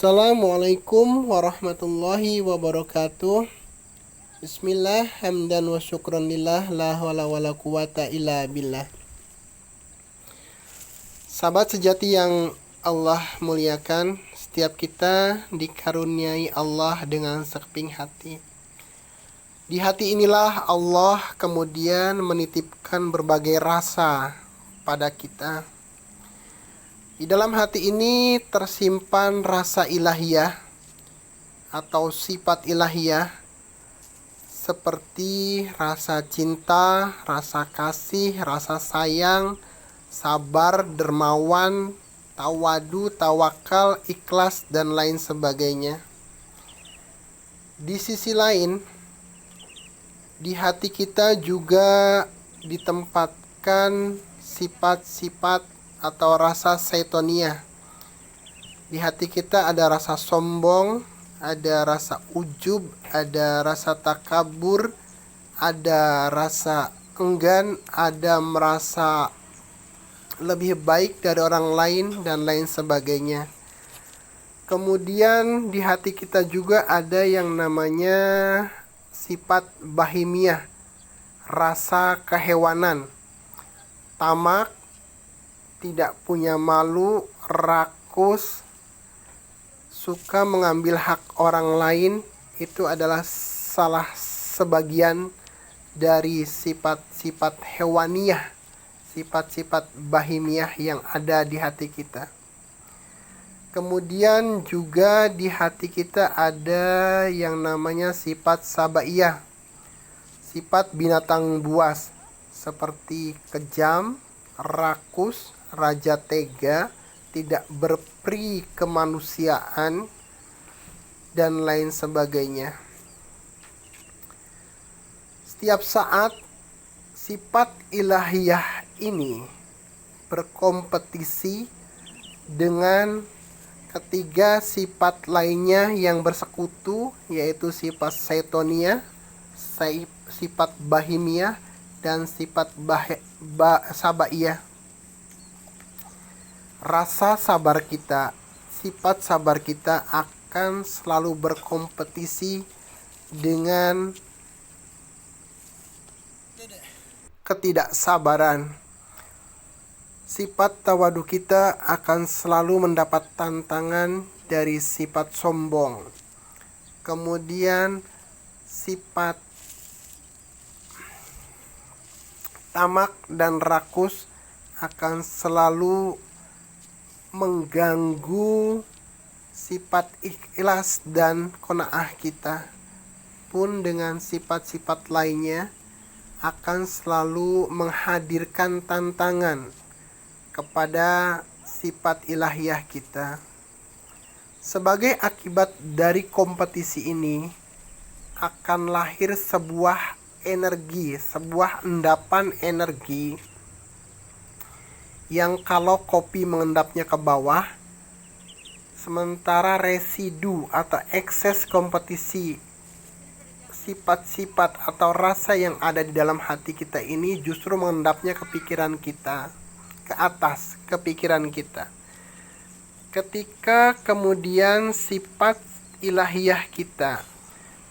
Assalamualaikum warahmatullahi wabarakatuh. Bismillah, hamdan wa syukran lillah, la hawla wa la quwata illa billah. Sahabat sejati yang Allah muliakan, setiap kita dikaruniai Allah dengan sekeping hati. Di hati inilah Allah kemudian menitipkan berbagai rasa pada kita. Di dalam hati ini tersimpan rasa ilahiyah atau sifat ilahiyah seperti rasa cinta, rasa kasih, rasa sayang, sabar, dermawan, tawadu, tawakal, ikhlas, dan lain sebagainya. Di sisi lain, di hati kita juga ditempatkan sifat-sifat atau rasa syaitoniyah. Di hati kita ada rasa sombong, ada rasa ujub, ada rasa takabur, ada rasa enggan, ada merasa lebih baik dari orang lain, dan lain sebagainya. Kemudian di hati kita juga ada yang namanya sifat bahimiyah, rasa kehewanan, tamak, tidak punya malu, rakus, suka mengambil hak orang lain. Itu adalah salah sebagian dari sifat-sifat hewaniyah, sifat-sifat bahimiyah yang ada di hati kita. Kemudian juga di hati kita ada yang namanya sifat sabaiyah, sifat binatang buas seperti kejam, rakus, raja tega, tidak berperi kemanusiaan, dan lain sebagainya. Setiap saat sifat ilahiyah ini berkompetisi dengan ketiga sifat lainnya yang bersekutu, yaitu sifat syaitoniyah, sifat bahimiyah, dan sifat sabaiyah. Rasa sabar kita, sifat sabar kita akan selalu berkompetisi dengan ketidaksabaran. Sifat tawadu kita akan selalu mendapat tantangan dari sifat sombong. Kemudian sifat tamak dan rakus akan selalu mengganggu sifat ikhlas dan qanaah kita. Pun dengan sifat-sifat lainnya akan selalu menghadirkan tantangan kepada sifat ilahiyah kita. Sebagai akibat dari kompetisi ini akan lahir sebuah energi, sebuah endapan energi yang kalau kopi mengendapnya ke bawah, sementara residu atau ekses kompetisi sifat-sifat atau rasa yang ada di dalam hati kita ini justru mengendapnya ke pikiran kita, ke atas, ke pikiran kita. Ketika kemudian sifat ilahiyah kita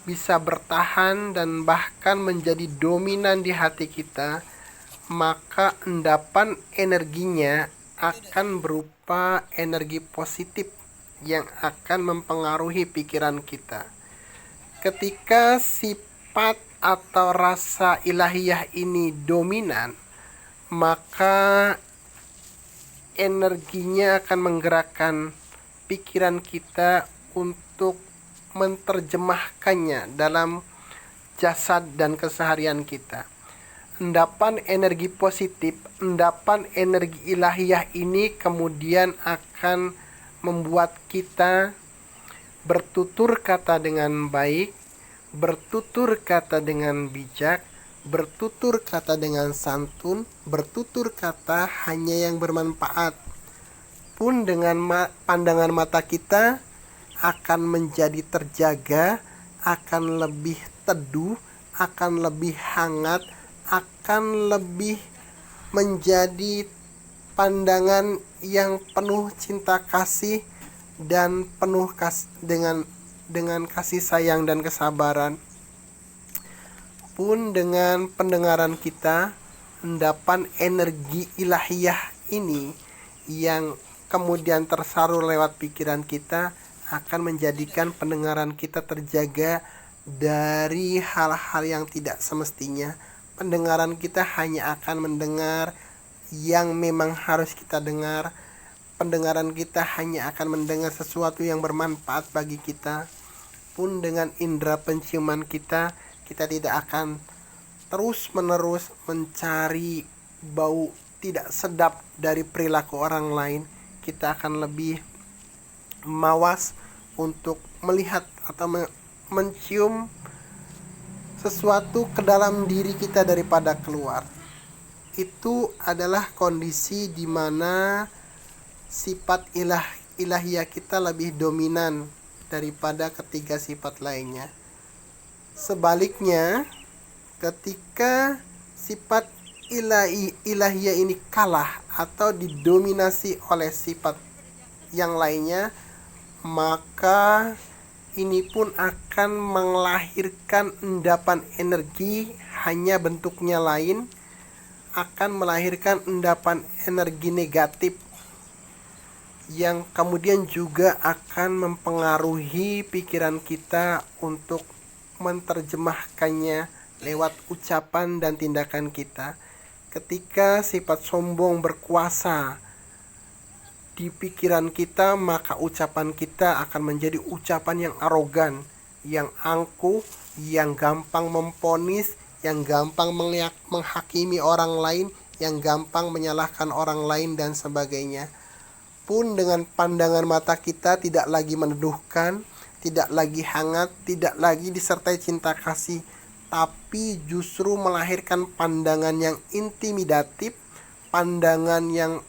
bisa bertahan dan bahkan menjadi dominan di hati kita, maka endapan energinya akan berupa energi positif yang akan mempengaruhi pikiran kita. Ketika sifat atau rasa ilahiyah ini dominan, maka energinya akan menggerakkan pikiran kita untuk menerjemahkannya dalam jasad dan keseharian kita. Endapan energi positif, endapan energi ilahiyah ini kemudian akan membuat kita bertutur kata dengan baik, bertutur kata dengan bijak, bertutur kata dengan santun, bertutur kata hanya yang bermanfaat. Pun dengan pandangan mata kita akan menjadi terjaga, akan lebih teduh, akan lebih hangat, akan lebih menjadi pandangan yang penuh cinta kasih dan penuh dengan kasih sayang dan kesabaran. Pun dengan pendengaran kita, endapan energi ilahiyah ini yang kemudian tersalur lewat pikiran kita akan menjadikan pendengaran kita terjaga dari hal-hal yang tidak semestinya. Pendengaran kita hanya akan mendengar yang memang harus kita dengar. Pendengaran kita hanya akan mendengar sesuatu yang bermanfaat bagi kita. Pun dengan indera penciuman kita tidak akan terus-menerus mencari bau tidak sedap dari perilaku orang lain. Kita akan lebih mawas untuk melihat atau mencium sesuatu ke dalam diri kita daripada keluar. Itu adalah kondisi di mana sifat ilahiyah kita lebih dominan daripada ketiga sifat lainnya. Sebaliknya, ketika sifat ilahiyah ini kalah atau didominasi oleh sifat yang lainnya, maka ini pun akan melahirkan endapan energi, hanya bentuknya lain, akan melahirkan endapan energi negatif yang kemudian juga akan mempengaruhi pikiran kita untuk menerjemahkannya lewat ucapan dan tindakan kita. Ketika sifat sombong berkuasa di pikiran kita, maka ucapan kita akan menjadi ucapan yang arogan, yang angkuh, yang gampang memponis, yang gampang menghakimi orang lain, yang gampang menyalahkan orang lain dan sebagainya. Pun dengan pandangan mata kita tidak lagi meneduhkan, tidak lagi hangat, tidak lagi disertai cinta kasih, tapi justru melahirkan pandangan yang intimidatif, pandangan yang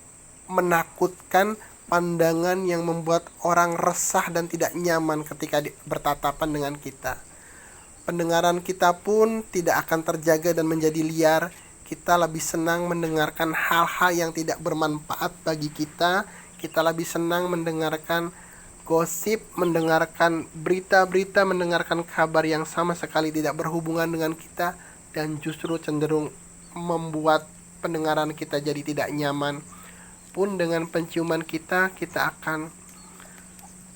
menakutkan, pandangan yang membuat orang resah dan tidak nyaman ketika bertatapan dengan kita. Pendengaran kita pun tidak akan terjaga dan menjadi liar. Kita lebih senang mendengarkan hal-hal yang tidak bermanfaat bagi kita. Kita lebih senang mendengarkan gosip, mendengarkan berita-berita, mendengarkan kabar yang sama sekali tidak berhubungan dengan kita, dan justru cenderung membuat pendengaran kita jadi tidak nyaman. Pun dengan penciuman kita akan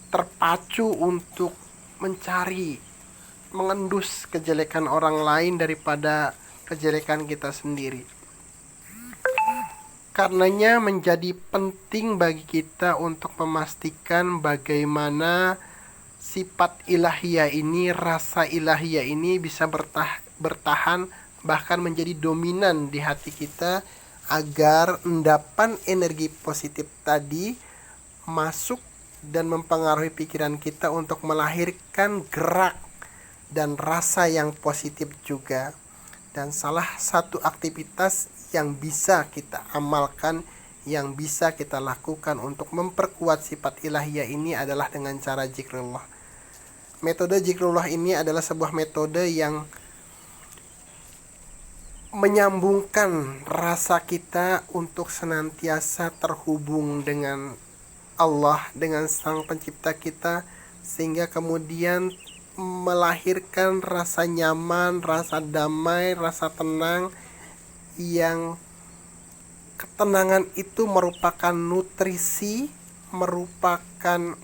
terpacu untuk mencari, mengendus kejelekan orang lain daripada kejelekan kita sendiri. Karenanya menjadi penting bagi kita untuk memastikan bagaimana sifat ilahiyah ini, rasa ilahiyah ini bisa bertahan bahkan menjadi dominan di hati kita, agar endapan energi positif tadi masuk dan mempengaruhi pikiran kita untuk melahirkan gerak dan rasa yang positif juga. Dan salah satu aktivitas yang bisa kita amalkan, yang bisa kita lakukan untuk memperkuat sifat ilahiyah ini adalah dengan cara zikrullah. Metode zikrullah ini adalah sebuah metode yang menyambungkan rasa kita untuk senantiasa terhubung dengan Allah, dengan Sang Pencipta kita, sehingga kemudian melahirkan rasa nyaman, rasa damai, rasa tenang, yang ketenangan itu merupakan nutrisi, merupakan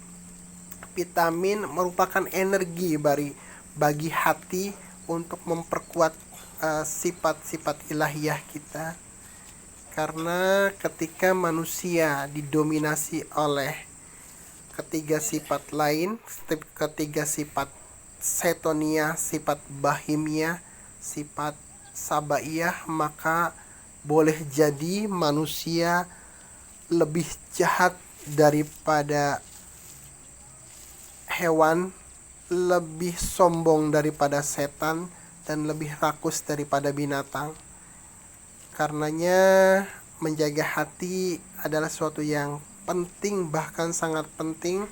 vitamin, merupakan energi bagi hati untuk memperkuat sifat-sifat ilahiyah kita. Karena ketika manusia didominasi oleh ketiga sifat lain, ketiga sifat setonia, sifat bahimia, sifat sabaiyah, maka boleh jadi manusia lebih jahat daripada hewan, lebih sombong daripada setan, dan lebih rakus daripada binatang. Karenanya menjaga hati adalah suatu yang penting, bahkan sangat penting,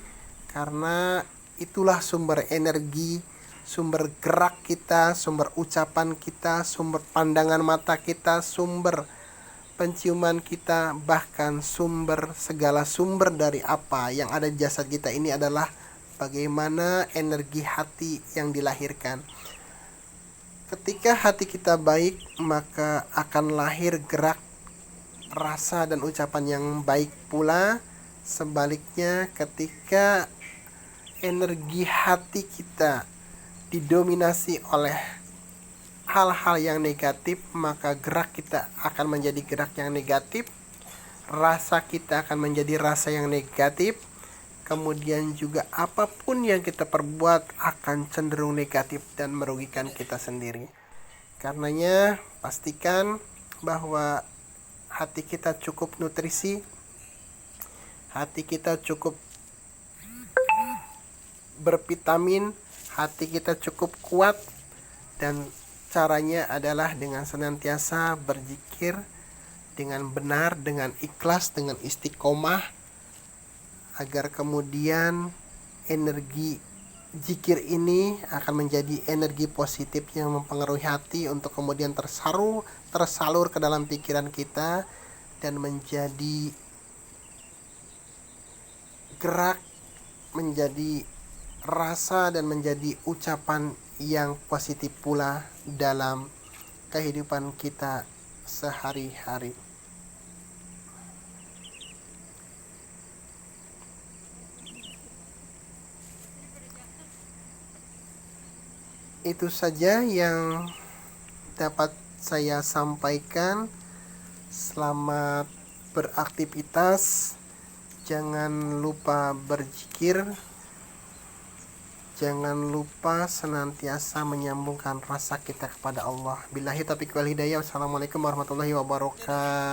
karena itulah sumber energi, sumber gerak kita, sumber ucapan kita, sumber pandangan mata kita, sumber penciuman kita, bahkan segala sumber dari apa yang ada di jasad kita ini adalah bagaimana energi hati yang dilahirkan. Ketika hati kita baik, maka akan lahir gerak, rasa, dan ucapan yang baik pula. Sebaliknya, ketika energi hati kita didominasi oleh hal-hal yang negatif, maka gerak kita akan menjadi gerak yang negatif, rasa kita akan menjadi rasa yang negatif, kemudian juga apapun yang kita perbuat akan cenderung negatif dan merugikan kita sendiri. Karenanya pastikan bahwa hati kita cukup nutrisi, hati kita cukup bervitamin, hati kita cukup kuat, dan caranya adalah dengan senantiasa berzikir dengan benar, dengan ikhlas, dengan istiqomah, agar kemudian energi zikir ini akan menjadi energi positif yang mempengaruhi hati untuk kemudian tersalur ke dalam pikiran kita dan menjadi gerak, menjadi rasa, dan menjadi ucapan yang positif pula dalam kehidupan kita sehari-hari. Itu saja yang dapat saya sampaikan. Selamat beraktivitas. Jangan lupa berzikir. Jangan lupa senantiasa menyambungkan rasa kita kepada Allah. Billahi taufiq wal hidayah. Wassalamualaikum warahmatullahi wabarakatuh.